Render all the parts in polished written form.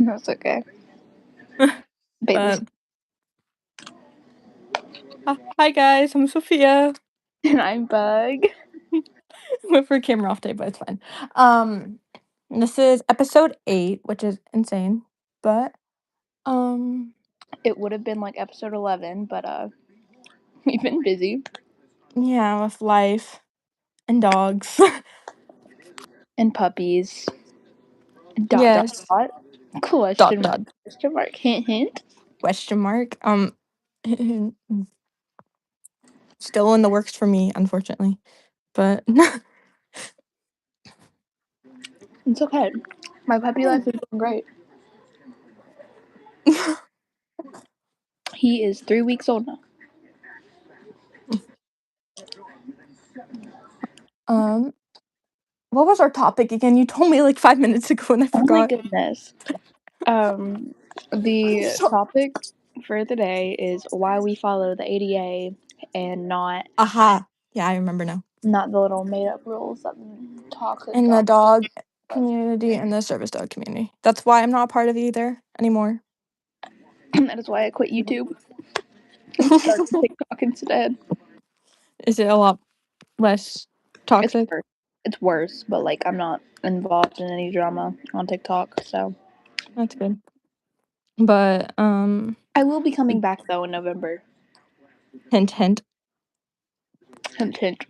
That's okay. Bailey's. Hi guys, I'm Sophia. And I'm Bug. Went for a camera off day, but it's fine. This is episode 8, which is insane. But it would have been like episode 11, but we've been busy. Yeah, with life and dogs. And puppies. Yes. Question Dot. mark. Hint hint. Question mark. Still in the works for me, unfortunately. But It's okay. My puppy life is doing great. He is 3 weeks old now. What was our topic again? You told me like 5 minutes ago and I Oh my forgot. goodness. The topic for today is why we follow the ADA and not Aha. Yeah, I remember now. the little made up rules that talk In the dog community and the service dog community. That's why I'm not a part of either anymore. That is why I quit YouTube and started TikTok instead. Is it a lot less toxic? It's worse, but like I'm not involved in any drama on TikTok, so That's good. But I will be coming back though in November. hint hint. Hint hint.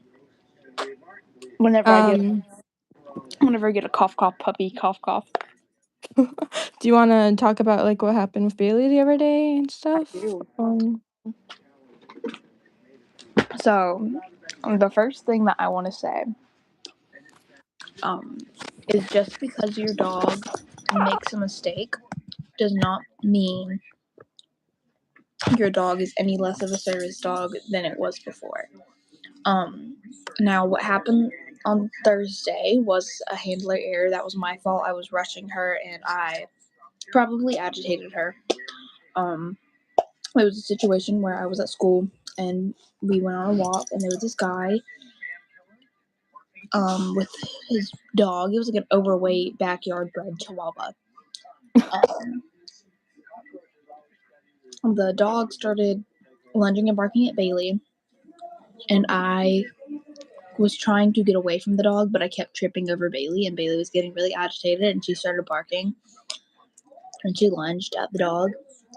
Whenever I get a cough puppy cough. Do you want to talk about like what happened with Bailey the other day and stuff? I do. So the first thing that I want to say is just because your dog makes a mistake does not mean your dog is any less of a service dog than it was before. Now what happened on Thursday was a handler error. That was my fault. I was rushing her and I probably agitated her. It was a situation where I was at school and we went on a walk and there was this guy with his dog. It was like an overweight backyard bred Chihuahua. The dog started lunging and barking at Bailey, and I was trying to get away from the dog, but I kept tripping over Bailey, and Bailey was getting really agitated, and she started barking, and she lunged at the dog,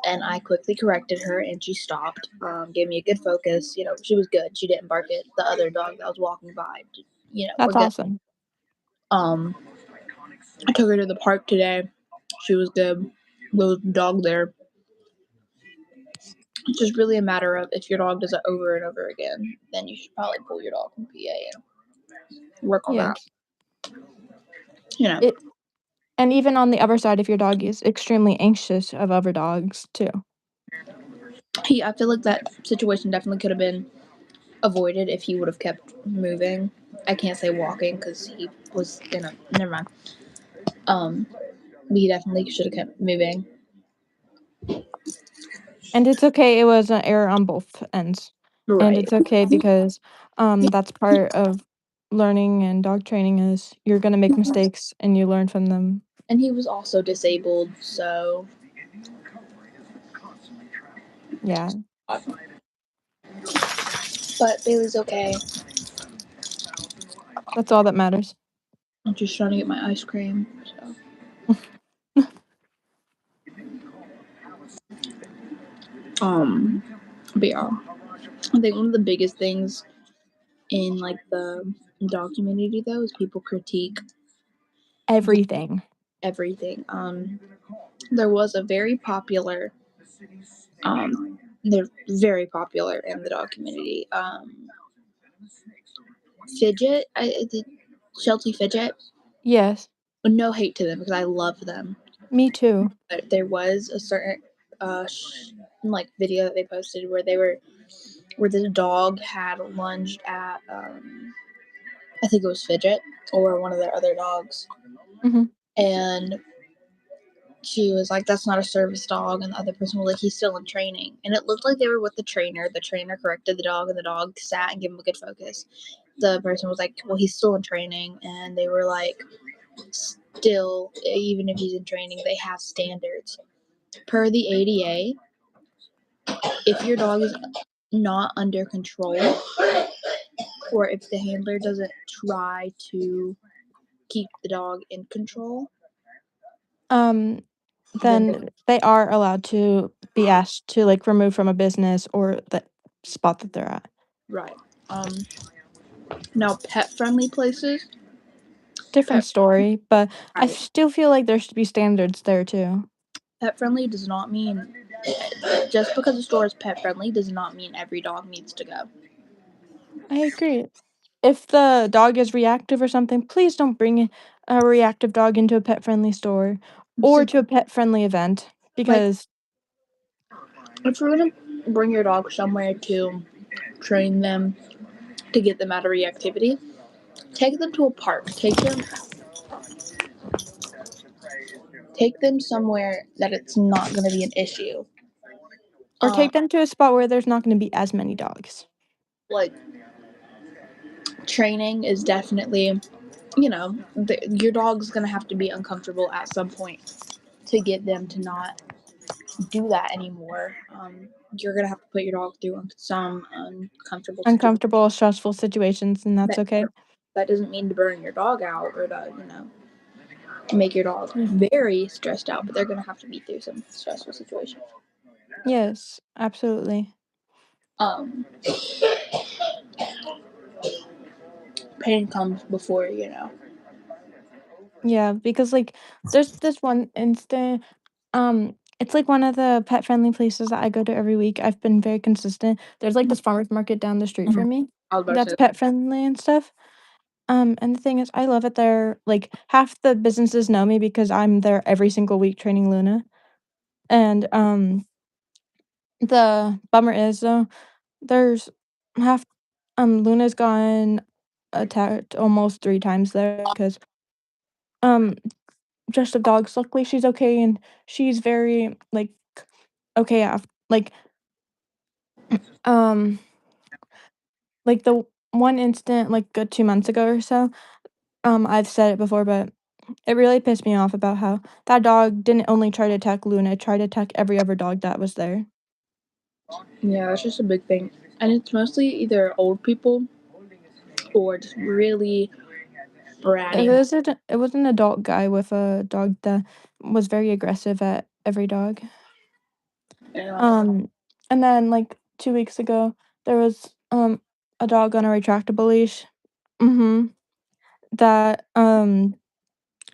and I quickly corrected her, and she stopped, gave me a good focus. You know, she was good. She didn't bark at the other dog that was walking by. You know, That's we're good. awesome. I took her to the park today. She was good. There was a dog there. It's just really a matter of if your dog does it over and over again, then you should probably pull your dog from PA and work on that. You know. And even on the other side, if your dog is extremely anxious of other dogs too. I feel like that situation definitely could have been avoided if he would have kept moving. I can't say walking because he was in a. Never mind. He definitely should have kept moving. And it's okay. It was an error on both ends. Right. And it's okay because that's part of learning and dog training is you're going to make mistakes and you learn from them. And he was also disabled, so. Yeah. But Bailey's okay. That's all that matters. I'm just trying to get my ice cream, so. But yeah, I think one of the biggest things in like the dog community though is people critique everything. There was a very popular they're very popular in the dog community. Fidget, I did Sheltie Fidget. Yes. No hate to them because I love them. Me too. But there was a certain like video that they posted where the dog had lunged at I think it was Fidget or one of their other dogs. Mm-hmm. And she was like, that's not a service dog. And the other person was like, he's still in training. And it looked like they were with the trainer. The trainer corrected the dog, and the dog sat and gave him a good focus. The person was like, well, he's still in training. And they were like, still, even if he's in training, they have standards. Per the ADA, if your dog is not under control, or if the handler doesn't try to keep the dog in control, Then then they are allowed to be asked to, like, remove from a business or the spot that they're at. right. Now pet-friendly places, Different pet story, but I right. still feel like there should be standards there too. Pet-friendly does not mean just because a store is pet-friendly does not mean every dog needs to go. I agree. If the dog is reactive or something, please don't bring a reactive dog into a pet-friendly store or So, to a pet-friendly event like, because if you're gonna bring your dog somewhere to train them to get them out of reactivity, take them to a park. Take them somewhere that it's not going to be an issue. or take them to a spot where there's not gonna be as many dogs. Like training is definitely, your dog's going to have to be uncomfortable at some point to get them to not do that anymore. You're going to have to put your dog through some uncomfortable situations. Uncomfortable, stressful situations, and that's That, okay. that doesn't mean to burn your dog out or to, make your dog Mm. very stressed out, but they're going to have to be through some stressful situations. Yes, absolutely. Um, Pain comes before, Yeah, because, like, there's this one instant it's, like, one of the pet-friendly places that I go to every week. I've been very consistent. There's, like, this farmer's market down the street Mhm. from me I was about to that's say, pet-friendly and stuff. And the thing is, I love it there. Like, half the businesses know me because I'm there every single week training Luna. And, the bummer is, though, there's half Luna's gotten attacked almost 3 times there because um, just of dogs. Luckily, she's okay, and she's very, like, okay um, like, the one instant, like, good 2 months ago or so, I've said it before, but it really pissed me off about how that dog didn't only try to attack Luna, it tried to attack every other dog that was there. yeah, that's just a big thing. And it's mostly either old people or just really It bratty. was an adult guy with a dog that was very aggressive at every dog. Yeah. Um, and then, like, 2 weeks ago, there was, a dog on a retractable leash. Mhm. That,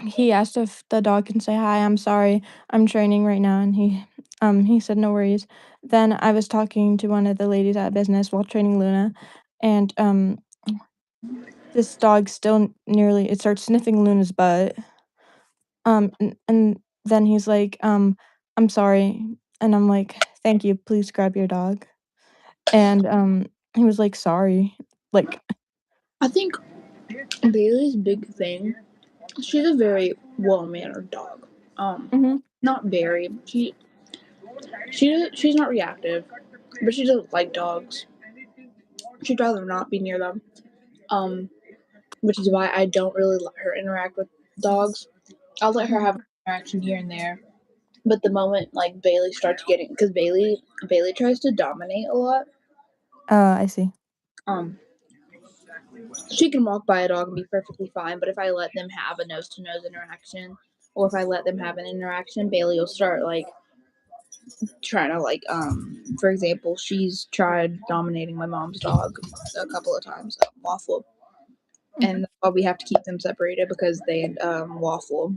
he asked if the dog can say, "Hi, I'm sorry, I'm training right now," and he said, "No worries." Then I was talking to one of the ladies at business while training Luna, and, this dog still nearly it starts sniffing Luna's butt, and then he's like, "I'm sorry," and I'm like, "Thank you, please grab your dog," and, he was like, "Sorry," like I think Bailey's big thing, she's a very well-mannered dog. Mhm, Not very. She's not reactive, but she doesn't like dogs. She'd rather not be near them. Um, which is why I don't really let her interact with dogs. I'll let her mhm. have an interaction here and there. But the moment like Bailey starts getting, because Bailey tries to dominate a lot. I see. Um, she can walk by a dog and be perfectly fine, but if I let them have a nose to nose interaction, or if I let them have an interaction, Bailey will start like trying to like for example, she's tried dominating my mom's dog a couple of times, Waffle, Mhm, and we have to keep them separated because they Waffle.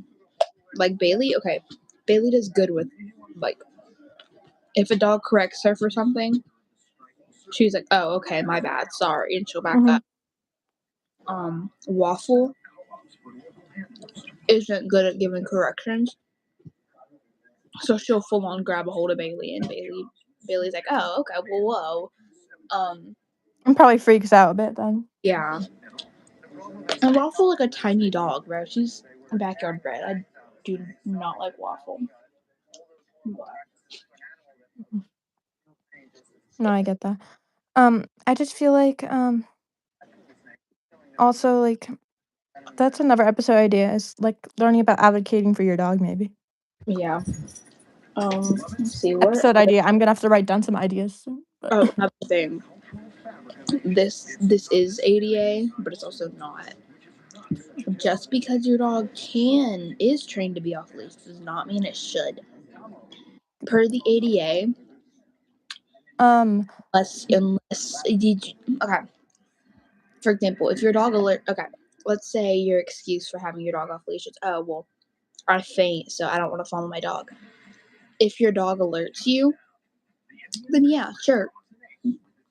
Like Bailey, okay, Bailey does good with like if a dog corrects her for something, she's like, oh okay, my bad, sorry, and she'll back mhm. up. Waffle isn't good at giving corrections, so she'll full on grab a hold of Bailey, and Bailey's like, oh okay, well whoa, And probably freaks out a bit then. yeah. And Waffle like a tiny dog, bro. She's backyard bred. I do not like Waffle. Mhm. No, I get that. I just feel like, also, like, That's another episode idea, is, like, learning about advocating for your dog, maybe. Yeah. Let's see what. Episode idea, I'm gonna have to write down some ideas soon, but Oh, another thing. This is ADA, but it's also not. Just because your dog is trained to be off leash does not mean it should. Per the ADA, um, unless okay. For example, if your dog let's say your excuse for having your dog off leash is, oh well, I faint, so I don't want to follow my dog. If your dog alerts you, then yeah, sure,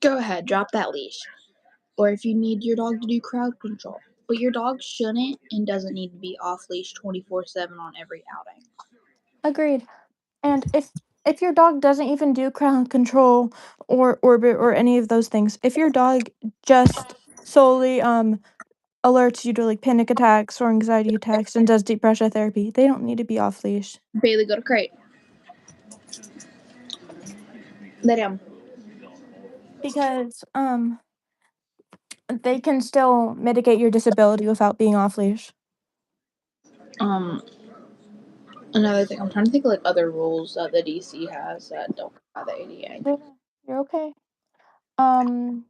go ahead, drop that leash. Or if you need your dog to do crowd control, but your dog shouldn't and doesn't need to be off leash 24/7 on every outing. agreed. And if your dog doesn't even do crowd control or orbit or any of those things, if your dog just solely, alerts you to, like, panic attacks or anxiety attacks and does deep pressure therapy, they don't need to be off leash Bailey, go to crate. Lay down. because, they can still mitigate your disability without being off leash. Um, Another thing, I'm trying to think of like other rules that the DC has that don't come out of the ADA. Yeah, you're okay.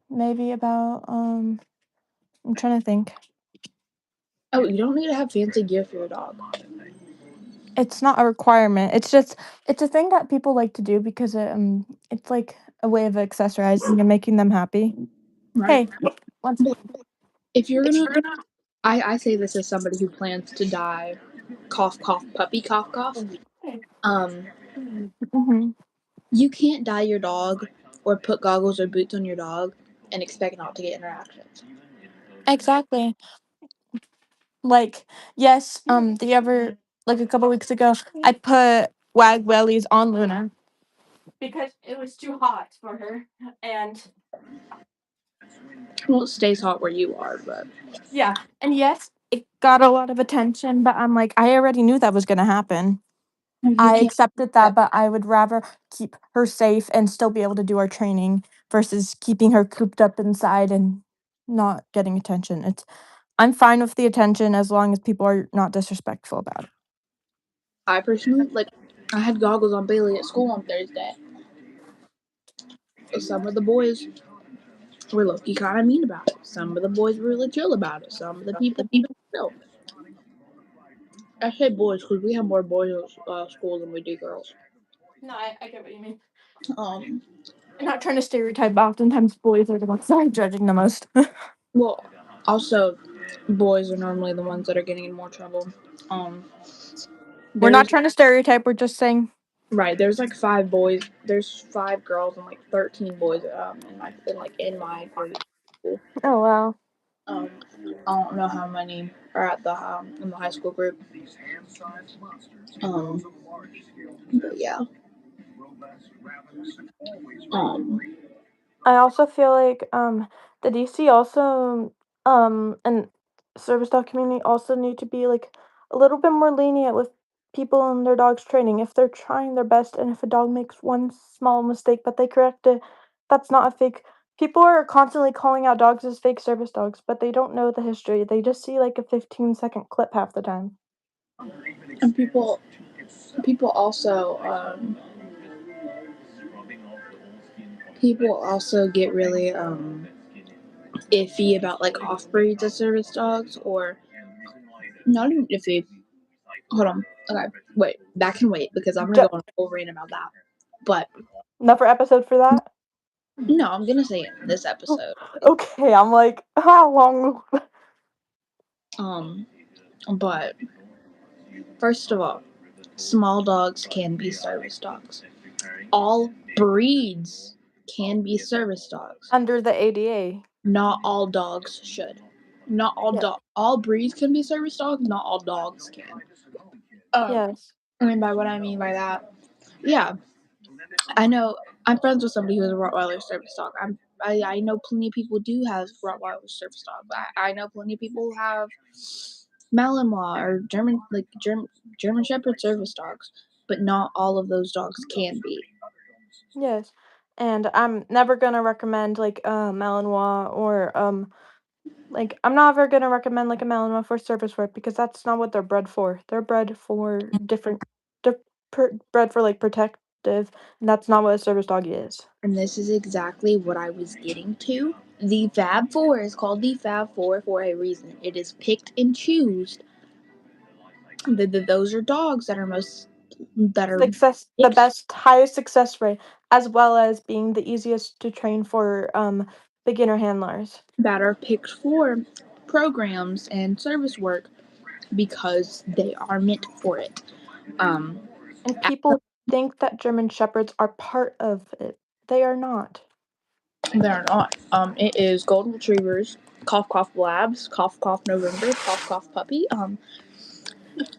Maybe about, I'm trying to think. Oh, you don't need to have fancy gear for your dog. It's not a requirement. It's a thing that people like to do because it's like a way of accessorizing and making them happy. Right. Hey, one second. If you're gonna, I say this as somebody who plans to die, cough cough puppy cough cough. Um, Mhm. you can't dye your dog or put goggles or boots on your dog and expect not to get interactions. Exactly. Like, yes, the other like a couple weeks ago, I put wag wellies on Luna because it was too hot for her, and Well, it stays hot where you are, but yeah, and yes, it got a lot of attention, but I'm like, I already knew that was gonna happen. you I can't. accepted that, but I would rather keep her safe and still be able to do our training versus keeping her cooped up inside and not getting attention. I'm fine with the attention as long as people are not disrespectful about it. I personally I had goggles on Bailey at school on Thursday. Some of the boys were low-key kind of mean about it. Some of the boys were really chill about it. Some of the people chill. I say boys because we have more boys at school than we do girls. No, I get what you mean. Um, I'm not trying to stereotype, but oftentimes boys are the ones that are judging the most. well, also, boys are normally the ones that are getting in more trouble. Um, We're not there's trying to stereotype, we're just saying. right. There's like 5 boys. There's 5 girls and like 13 boys. In my grade school. Oh, wow. Um, I don't know how many are at the in the high school group. Um, but yeah. Um, I also feel like the DC also and service dog community also need to be like a little bit more lenient with people and their dogs training. If they're trying their best and if a dog makes one small mistake but they correct it, that's not a fake. People are constantly calling out dogs as fake service dogs, but they don't know the history. They just see like a 15-second clip half the time. and people also get really iffy about like off breeds of service dogs, or not even iffy. Hold on. Okay, wait. That can wait because I'm gonna Ju- go on a full rant about that. But Another episode for that? no, I'm gonna say it in this episode. Okay, I'm like, how long? Um, but first of all, small dogs can be service dogs. All breeds can be service dogs. Under the ADA. Not all dogs should. Not all Yeah. all breeds can be service dogs. Not all dogs can. Yes. And by what I mean by that, yeah, I know I'm friends with somebody who has a Rottweiler service dog. I know plenty of people do have Rottweiler service dogs. I know plenty of people who have Malinois or German Shepherd service dogs, but not all of those dogs can be. Yes. And I'm never gonna recommend like Malinois or Like, I'm not ever gonna recommend, like, a Malinois for service work because that's not what they're bred for. They're bred for different they're bred for, like, protective, and that's not what a service dog is. And this is exactly what I was getting to. The Fab 4 is called the Fab 4 for a reason. It is picked and choose. Those are dogs that are The picked, best, highest success rate, as well as being the easiest to train for, beginner handlers. that are picked for programs and service work because they are meant for it. Um, And people think that German Shepherds are part of it. They are not. they're not. It is golden retrievers, cough cough labs, cough cough November, cough cough puppy.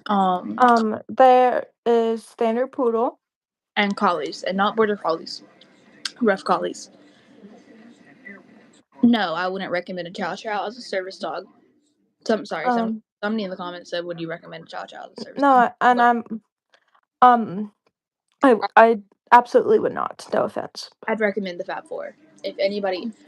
Um, There is Standard Poodle. and collies, and not border collies, rough collies. No, I wouldn't recommend a Chow Chow as a service dog. Somebody in the comments said, "Would you recommend a Chow Chow as a service dog?" No, and um, I absolutely would not. No offense. I'd recommend the Fab Four. If anybody, If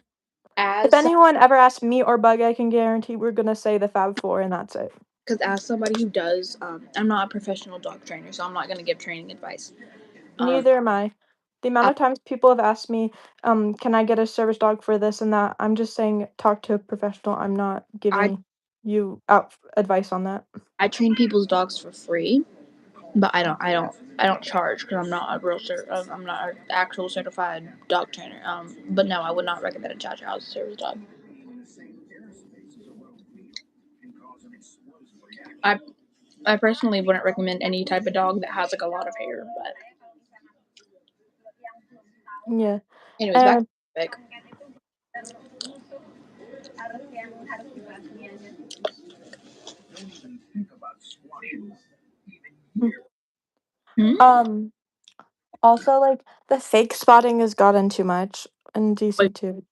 as anyone ever asks me or Bug, I can guarantee we're gonna say the Fab Four, and that's it. because as somebody who does, I'm not a professional dog trainer, so I'm not going to give training advice. Neither am I. The amount I, of times people have asked me, can I get a service dog for this and that? I'm just saying, talk to a professional. I'm not I giving you out advice on that. I train people's dogs for free, but I don't charge because I'm not an actual certified dog trainer. But no, I would not recommend a Chow Chow as a service dog. I I personally wouldn't recommend any type of dog that has like a lot of hair. But Yeah. anyways, back to And the topic. Hmm? also like the fake spotting has gotten too much in DC Like, too.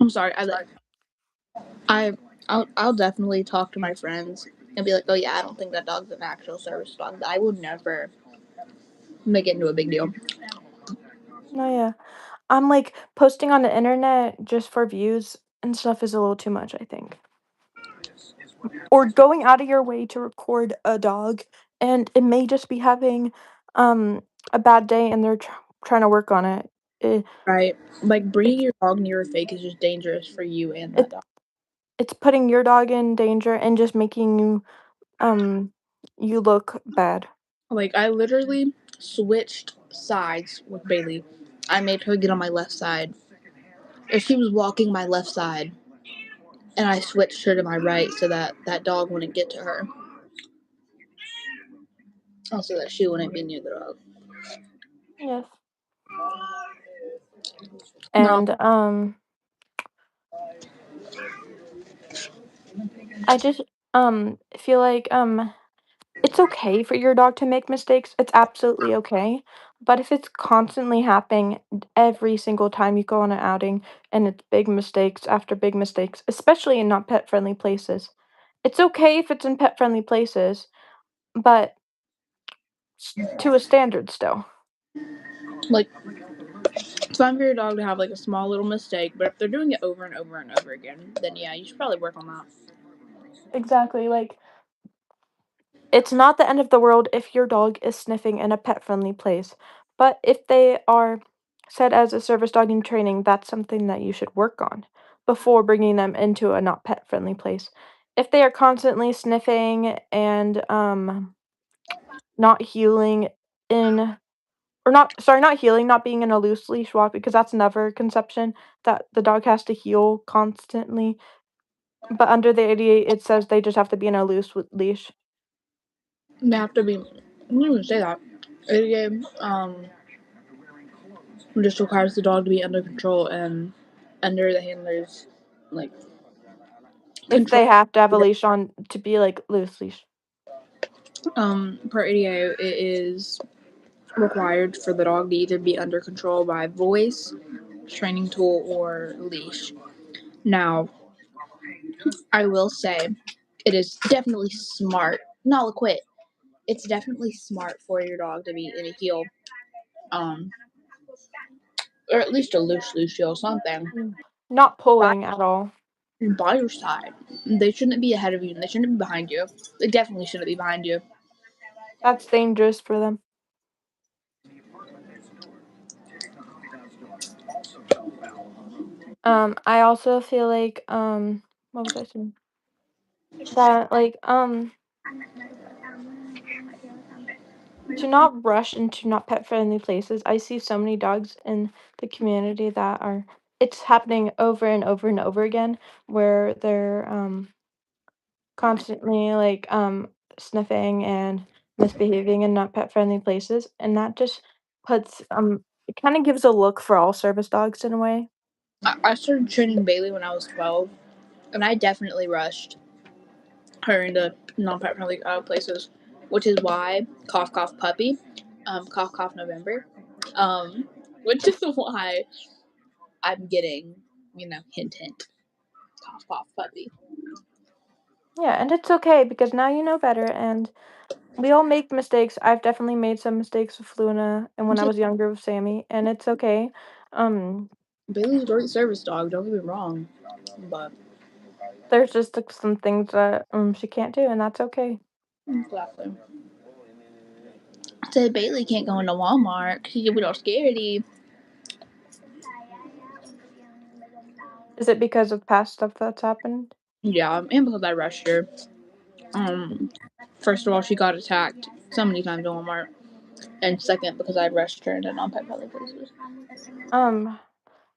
I'm sorry. I I'll definitely talk to my friends and be like, oh yeah, I don't think that dog's an actual service dog. I would never make it into a big deal. No, yeah. I'm like posting on the internet just for views and stuff is a little too much, I think. Or going out of your way to record a dog and it may just be having a bad day and they're trying to work on it. It, Right? Like bringing it's your dog near a fake is just dangerous for you and that it dog. it's putting your dog in danger and just making you look bad. Like I literally switched sides with Bailey. I made her get on my left side. If she was walking my left side, and I switched her to my right so that that dog wouldn't get to her. Also, that she wouldn't be near the dog. Yes. No, And I just feel like it's okay for your dog to make mistakes. It's absolutely okay. But if it's constantly happening every single time you go on an outing and it's big mistakes after big mistakes, especially in not pet friendly places. It's okay if it's in pet friendly places, but to a standard still. like it's fine for your dog to have like a small little mistake, but if they're doing it over and over and over again, then yeah, you should probably work on that. Exactly. Like it's not the end of the world if your dog is sniffing in a pet friendly place, but if they are set as a service dog in training, that's something that you should work on before bringing them into a not pet friendly place. If they are constantly sniffing and not healing in or not sorry, not healing, not being in a loose leash walk because that's never a conception that the dog has to heal constantly. But under the 88 it says they just have to be in a leash. They have to be. I didn't even say that. ADA just requires the dog to be under control and under the handler's like If control. they have to have a leash on to be, like, loose leash. Per ADA, it is required for the dog to either be under control by voice, training tool, or leash. Now, I will say, it is definitely smart. No, quit. It's definitely smart for your dog to be in a heel, um, or at least a loose heel, something. Not But pulling at all. by your side. They shouldn't be ahead of you, and they shouldn't be behind you. They definitely shouldn't be behind you. That's dangerous for them. I also feel like, what was I saying? That, like, to not rush into not pet-friendly places. I see so many dogs in the community that are it's happening over and over and over again where they're, constantly, like, sniffing and misbehaving in not pet-friendly places, and that just puts, it kinda gives a look for all service dogs in a way. I started training Bailey when I was 12, and I definitely rushed her into non-pet friendly places, which is why cough cough puppy, cough cough November, which is why I'm getting hint hint cough cough puppy. Yeah, and it's okay because now you know better, and we all make mistakes. I've definitely made some mistakes with Luna and when I was younger with Sammy, and it's okay. Um, Bailey's a great service dog. Don't get me wrong, but there's just like, some things that she can't do, and that's okay. exactly. Said Bailey can't go into Walmart because you get all scaredy. Is it because of past stuff that's happened? Yeah, and because I rushed her. First of all, she got attacked so many times in Walmart, and second, because I rushed her into non-pet friendly places.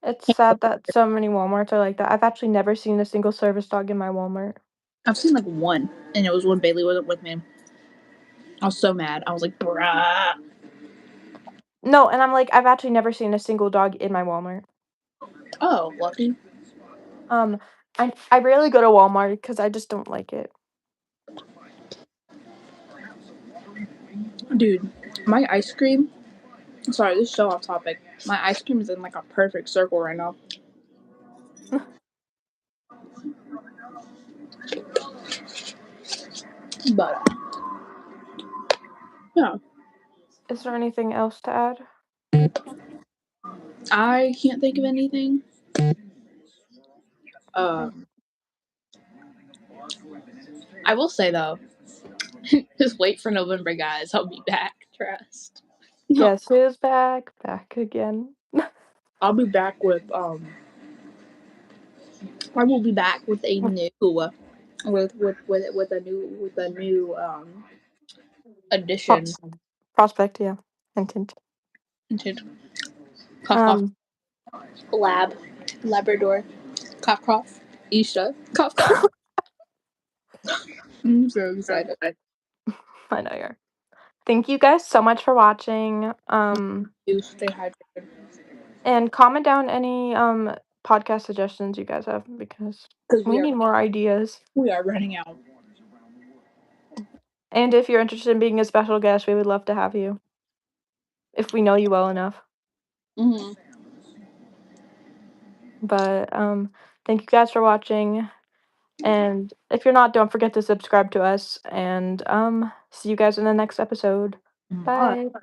It's sad that so many Walmarts are like that. I've actually never seen a single service dog in my Walmart. I've seen like one, and it was when Bailey wasn't with me. I was so mad. I was like, bruh. No, and I'm like, I've actually never seen a single dog in my Walmart. Oh, lucky. I rarely go to Walmart because I just don't like it. Dude, my ice cream. Sorry, this is so off topic. My ice cream is in like a perfect circle right now. But, yeah. Is there anything else to add? I can't think of anything. I will say though, just wait for November, guys. I'll be back. Trust. No, Guess who's back? Back again. I'll be back with I will be back with a new with a new addition. Prospect, yeah. Hint, hint. Cough cough Um, Labrador, cough cough Isha, cough cough. I'm so excited. I know you're. Thank you guys so much for watching. You stay hydrated And comment down any podcast suggestions you guys have because because we need more ideas. we are running out. And if you're interested in being a special guest, we would love to have you. If we know you well enough. Mm-hmm. But thank you guys for watching. And if you're not, don't forget to subscribe to us and see you guys in the next episode. All right. Bye.